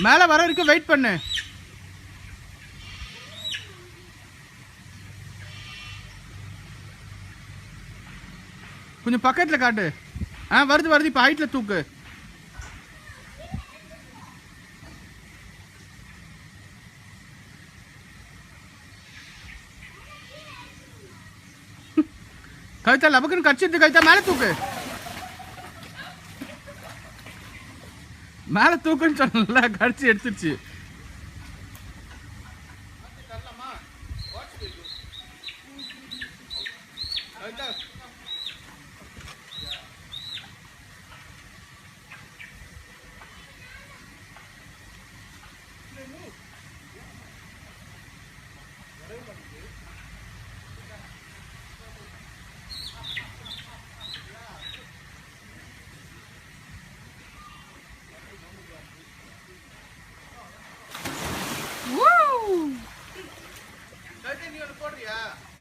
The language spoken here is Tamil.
மேலே வர வரைக்கும் வெயிட் பண்ணு. கொஞ்சம் பக்கத்தில் காட்டு. வருது வருது. இப்போ ஹைட்டில் தூக்கு. கவிதா லபக்குன்னு கடிச்சிட்டு. கவிதா மேலே தூக்கு. மேலே தூக்குன்னு சொன்னல, கடிச்சு எடுத்துருச்சு.